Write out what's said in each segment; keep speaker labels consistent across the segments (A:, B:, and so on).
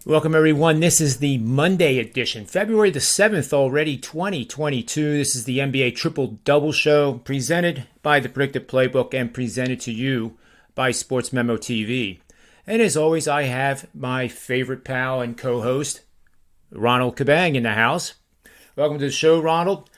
A: Welcome, everyone. This is the Monday edition, February the 7th already, 2022. This is the NBA Triple-Double Show, presented by the Predictive Playbook and presented to you by SportsMemo TV. And as always, I have my favorite pal and co-host, Ronald Cabang, in the house. Welcome to the show, Ronald.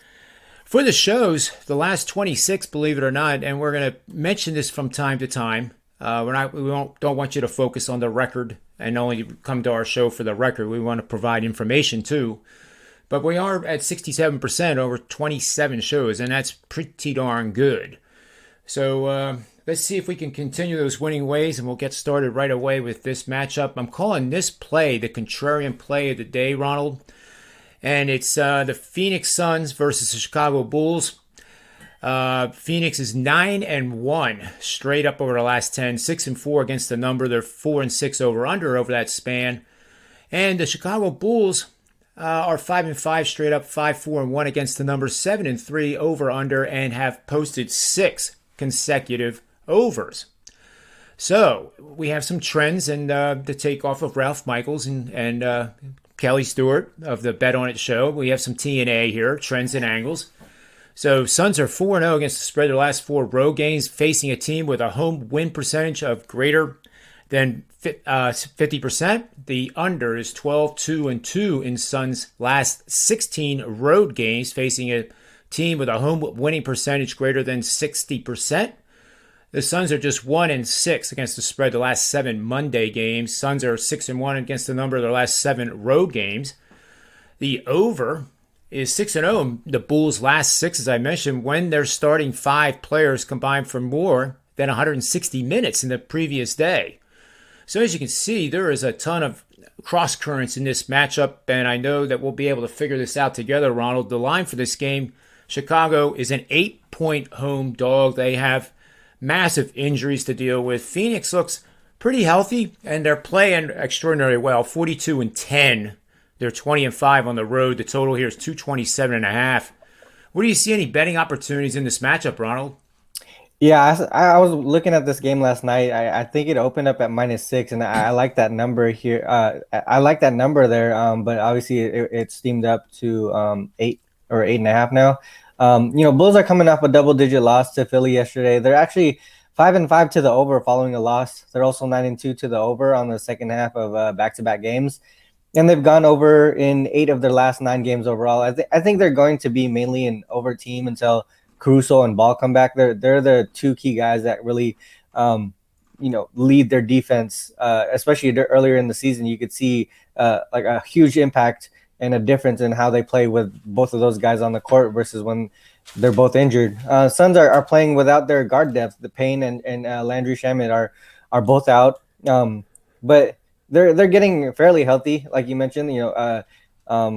A: For the shows, the last 26, believe it or not, and we're going to mention this from time to time. Don't want you to focus on the record and only come to our show for the record. We want to provide information too. But we are at 67% over 27 shows, and that's pretty darn good. So let's see if we can continue those winning ways, and we'll get started right away with this matchup. I'm calling this play the contrarian play of the day, Ronald. And it's the Phoenix Suns versus the Chicago Bulls. Phoenix is 9-1 straight up over the last 10, 6-4 against the number. They're 4-6 over that span. And the Chicago Bulls are 5-5 straight up, 5-4-1 against the number, 7-3 over under, and have posted 6 consecutive overs. So we have some trends and to take off of Ralph Michaels and Kelly Stewart of the Bet On It show. We have some TNA here, trends and angles. So Suns are 4-0 against the spread their last 4 road games, facing a team with a home win percentage of greater than 50%. The under is 12-2-2 in Suns' last 16 road games, facing a team with a home winning percentage greater than 60%. The Suns are just 1-6 against the spread the last 7 Monday games. Suns are 6-1 against the number of their last 7 road games. The over is 6-0. The Bulls' last 6, as I mentioned, when they're starting 5 players combined for more than 160 minutes in the previous day. So as you can see, there is a ton of cross currents in this matchup, and I know that we'll be able to figure this out together, Ronald. The line for this game, Chicago is an 8-point home dog. They have massive injuries to deal with. Phoenix looks pretty healthy, and they're playing extraordinarily well, 42-10. They're 20-5 on the road. The total here is 227.5. What do you see any betting opportunities in this matchup, Ronald?
B: Yeah, I was looking at this game last night. I think it opened up at -6, and I like that number here. I like that number there, but obviously it steamed up to 8 or 8.5 now. Bulls are coming off a double-digit loss to Philly yesterday. They're actually 5-5 to the over following a loss. They're also 9-2 to the over on the second half of back-to-back games. And they've gone over in 8 of their last 9 games overall. I think they're going to be mainly an over team until Caruso and Ball come back. They're the 2 key guys that really, lead their defense. Especially earlier in the season, you could see like a huge impact and a difference in how they play with both of those guys on the court versus when they're both injured. Suns are playing without their guard depth. The Payne and Landry Shamet are both out, but they're getting fairly healthy, like you mentioned.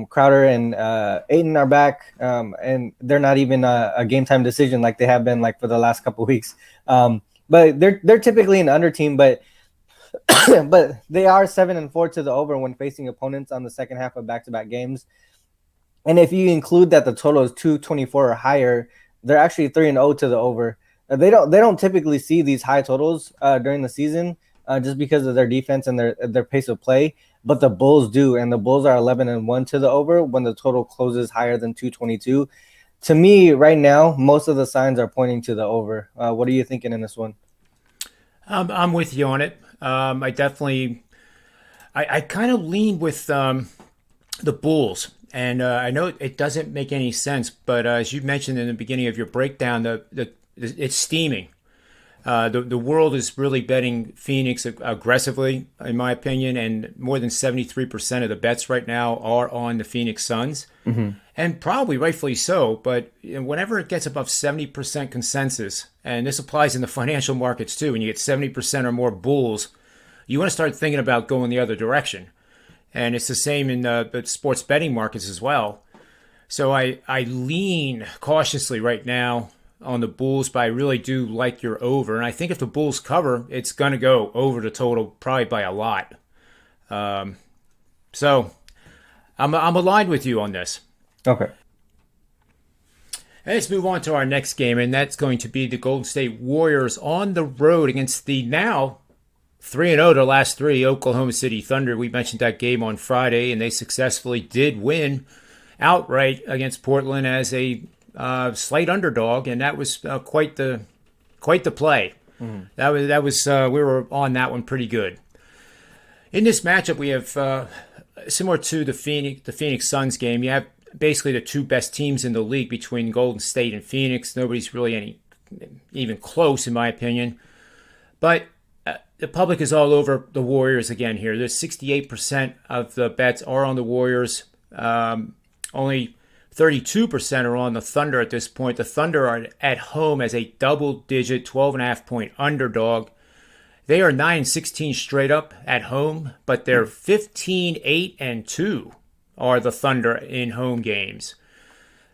B: Crowder and Ayton are back, and they're not even a game time decision like they have been like for the last couple of weeks. But they're typically an under team, but but they are 7-4 to the over when facing opponents on the second half of back-to-back games. And if you include that the total is 224 or higher, they're actually 3-0 to the over. They don't typically see these high totals during the season. Just because of their defense and their pace of play, but the Bulls do, and the Bulls are 11-1 to the over when the total closes higher than 222. To me, right now, most of the signs are pointing to the over. What are you thinking in this one?
A: I'm with you on it. I kind of lean with the Bulls, and I know it doesn't make any sense, but as you mentioned in the beginning of your breakdown, it's steaming. The world is really betting Phoenix aggressively, in my opinion, and more than 73% of the bets right now are on the Phoenix Suns, and probably rightfully so. But whenever it gets above 70% consensus, and this applies in the financial markets too, when you get 70% or more Bulls, you want to start thinking about going the other direction. And it's the same in the sports betting markets as well. So I lean cautiously right now on the Bulls, but I really do like your over. And I think if the Bulls cover, it's going to go over the total probably by a lot. So I'm aligned with you on this.
B: Okay.
A: And let's move on to our next game, and that's going to be the Golden State Warriors on the road against the now 3-0 their last three. Oklahoma City Thunder, we mentioned that game on Friday, and they successfully did win outright against Portland as a slight underdog, and that was quite the play. Mm-hmm. That was we were on that one pretty good. In this matchup, we have similar to the Phoenix Suns game. You have basically the two best teams in the league between Golden State and Phoenix. Nobody's really even close, in my opinion. But the public is all over the Warriors again here. There's 68% of the bets are on the Warriors. Only 32% are on the Thunder at this point. The Thunder are at home as a double-digit 12.5-point underdog. They are 9-16 straight up at home, but they're 15-8-2 are the Thunder in home games.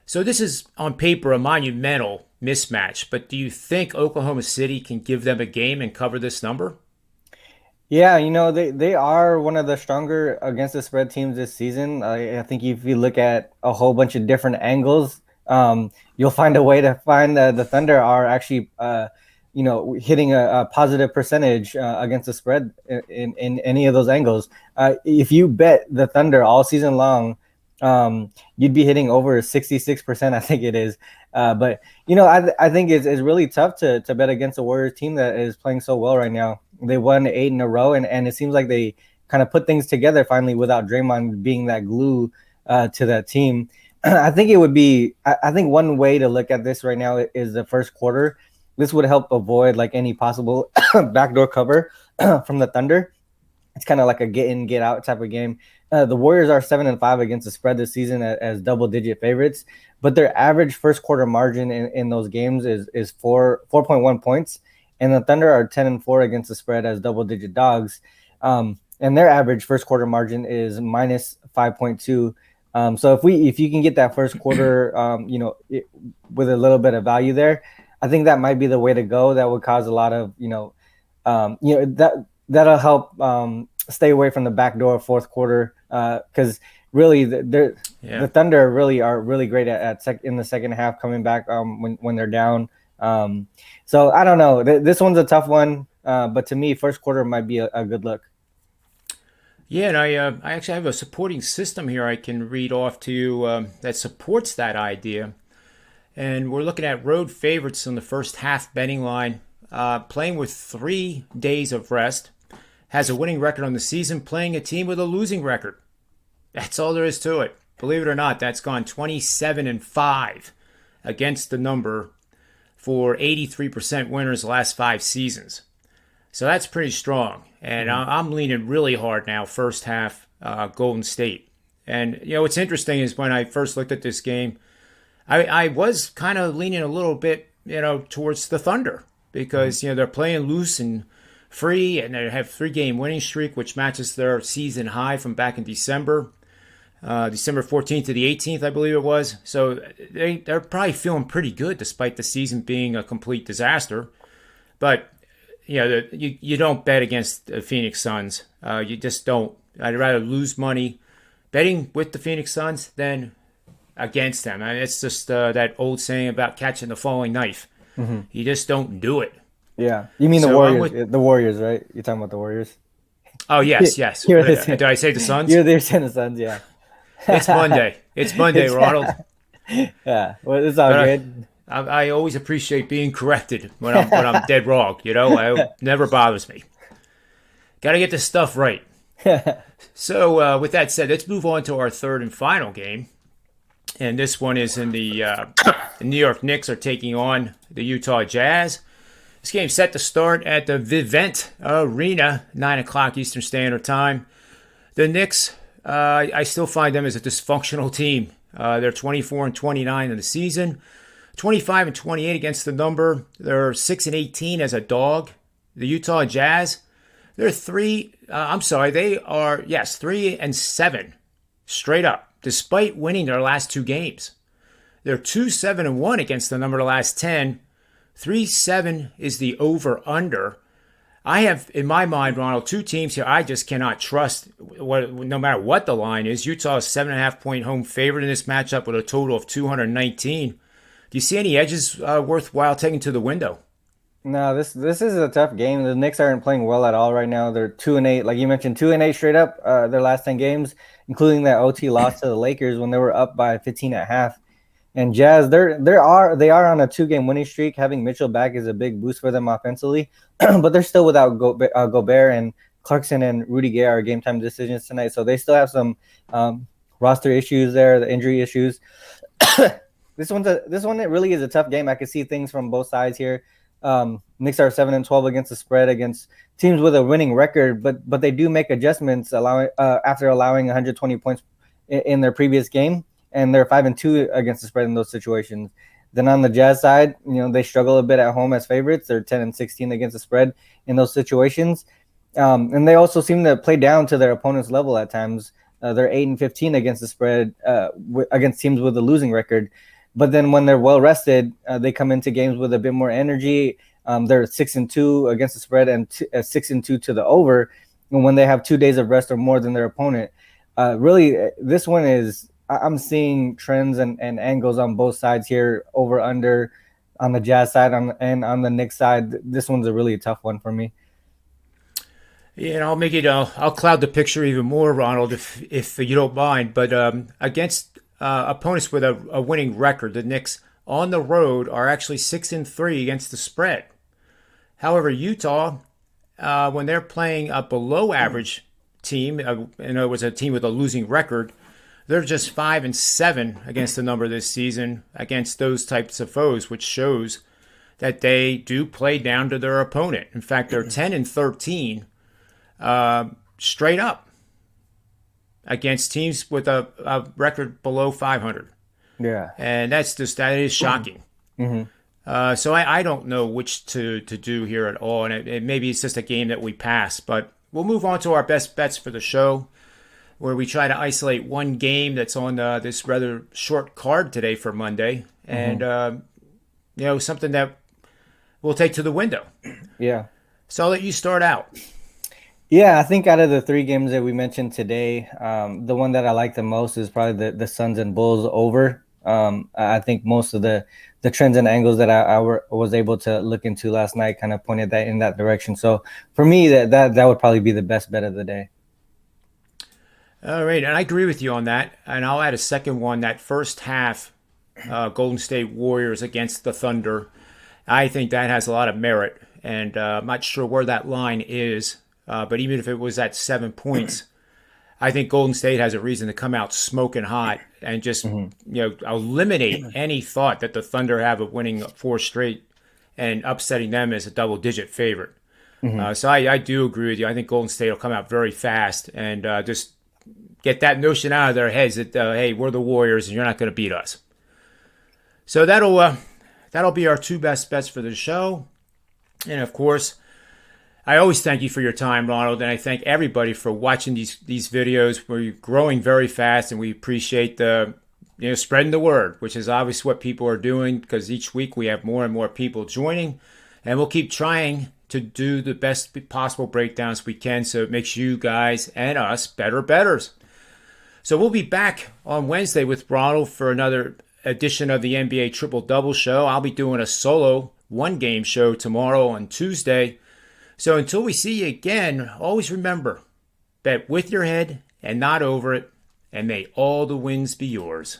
A: So this is, on paper, a monumental mismatch. But do you think Oklahoma City can give them a game and cover this number?
B: Yeah, they are one of the stronger against the spread teams this season. I think if you look at a whole bunch of different angles, you'll find a way to find the Thunder are actually hitting a positive percentage against the spread in any of those angles. If you bet the Thunder all season long, you'd be hitting over 66%, I think it is. But I think it's really tough to bet against a Warriors team that is playing so well right now. They won 8 in a row, and it seems like they kind of put things together finally without Draymond being that glue to that team. I think it would be – I think one way to look at this right now is the first quarter. This would help avoid like any possible backdoor cover from the Thunder. It's kind of like a get in, get out type of game. The Warriors are 7-5 against the spread this season as double-digit favorites, but their average first quarter margin in those games is 4.1 points, and the Thunder are 10-4 against the spread as double-digit dogs, and their average first quarter margin is minus 5.2. So if you can get that first quarter, with a little bit of value there, I think that might be the way to go. That would cause a lot of that'll help stay away from the backdoor fourth quarter, because really the Thunder really are really great in the second half coming back when they're down. So I don't know. This one's a tough one, but to me, first quarter might be a good look.
A: Yeah, and I actually have a supporting system here I can read off to you that supports that idea. And we're looking at road favorites on the first half betting line, playing with 3 days of rest, has a winning record on the season, playing a team with a losing record. That's all there is to it. Believe it or not, that's gone 27-5 against the number for 83% winners the last 5 seasons. So that's pretty strong. And I'm leaning really hard now, first half Golden State. And, what's interesting is when I first looked at this game, I was kind of leaning a little bit, towards the Thunder because, they're playing loose and free, and they have 3-game winning streak, which matches their season high from back in December 14th to the 18th, I believe it was. So they're probably feeling pretty good despite the season being a complete disaster. But, you don't bet against the Phoenix Suns. You just don't. I'd rather lose money betting with the Phoenix Suns than against them. I mean, it's just that old saying about catching the falling knife. Mm-hmm. You just don't do it.
B: Yeah. You mean the Warriors, the Warriors, right? You're talking about the Warriors?
A: Oh, yes. Did I say the Suns?
B: You're saying the Suns, yeah.
A: It's Monday. It's Monday, Ronald.
B: Yeah. Well, it's all good.
A: I always appreciate being corrected when I'm dead wrong. It never bothers me. Got to get this stuff right. So with that said, let's move on to our third and final game. And this one is in the New York Knicks are taking on the Utah Jazz. This game's set to start at the Vivint Arena, 9 o'clock Eastern Standard Time. The Knicks, I still find them as a dysfunctional team. They're 24-29 in the season, 25-28 against the number. They're 6-18 as a dog. The Utah Jazz, they're 3-7 straight up, despite winning their last 2 games. They're 2-7-1 against the number the last 10. 3-7 is the over-under. I have, in my mind, Ronald, 2 teams here I just cannot trust no matter what the line is. Utah is 7.5-point home favorite in this matchup with a total of 219. Do you see any edges worthwhile taking to the window?
B: No, this is a tough game. The Knicks aren't playing well at all right now. They're 2-8, like you mentioned, 2-8 straight up. Their last 10 games, including that OT loss to the Lakers when they were up by 15 at half. And Jazz, they are on a 2-game winning streak. Having Mitchell back is a big boost for them offensively, but they're still without Gobert, and Clarkson and Rudy Gay are game time decisions tonight. So they still have some roster issues there, the injury issues. This one it really is a tough game. I can see things from both sides here. Knicks are 7-12 against the spread against teams with a winning record, but they do make adjustments after allowing 120 points in their previous game, and they're 5-2 against the spread in those situations. Then on the Jazz side, they struggle a bit at home as favorites. They're 10-16 against the spread in those situations, and they also seem to play down to their opponent's level at times. They're 8-15 against the spread against teams with a losing record. But then when they're well rested, they come into games with a bit more energy. They're 6-2 against the spread and 6-2 to the over. And when they have 2 days of rest or more than their opponent, really, this one is I'm seeing trends and angles on both sides here, over under on the Jazz side and on the Knicks side. This one's a really tough one for me.
A: Yeah, and I'll make it. I'll cloud the picture even more, Ronald, if you don't mind. But against opponents with a winning record, the Knicks on the road are actually 6-3 against the spread. However, Utah, when they're playing a below average team, and it was a team with a losing record, they're just 5-7 against the number this season against those types of foes, which shows that they do play down to their opponent. In fact, they're 10-13 straight up against teams with a record below 500.
B: Yeah,
A: and that is shocking.
B: Mm-hmm.
A: So I don't know which to do here at all, and maybe it's just a game that we pass. But we'll move on to our best bets for the show, where we try to isolate one game that's on this rather short card today for Monday, and something that we'll take to the window.
B: Yeah.
A: So I'll let you start out.
B: Yeah, I think out of the 3 games that we mentioned today, the one that I like the most is probably the Suns and Bulls over. I think most of the trends and angles that I was able to look into last night kind of pointed that in that direction. So for me, that would probably be the best bet of the day.
A: All right, and I agree with you on that. And I'll add a second one, that first half Golden State Warriors against the Thunder. I think that has a lot of merit, and I'm not sure where that line is. But even if it was at 7 points, I think Golden State has a reason to come out smoking hot and just eliminate any thought that the Thunder have of winning 4 straight and upsetting them as a double-digit favorite. So I do agree with you. I think Golden State will come out very fast and just get that notion out of their heads that hey, we're the Warriors and you're not going to beat us. So that'll be our 2 best bets for the show, and of course, I always thank you for your time, Ronald, and I thank everybody for watching these videos. We're growing very fast, and we appreciate the spreading the word, which is obviously what people are doing, because each week we have more and more people joining, and we'll keep trying to do the best possible breakdowns we can, so it makes you guys and us better bettors. So we'll be back on Wednesday with Ronald for another edition of the NBA Triple Double Show. I'll be doing a solo 1-game show tomorrow on Tuesday. So until we see you again, always remember, bet with your head and not over it, and may all the wins be yours.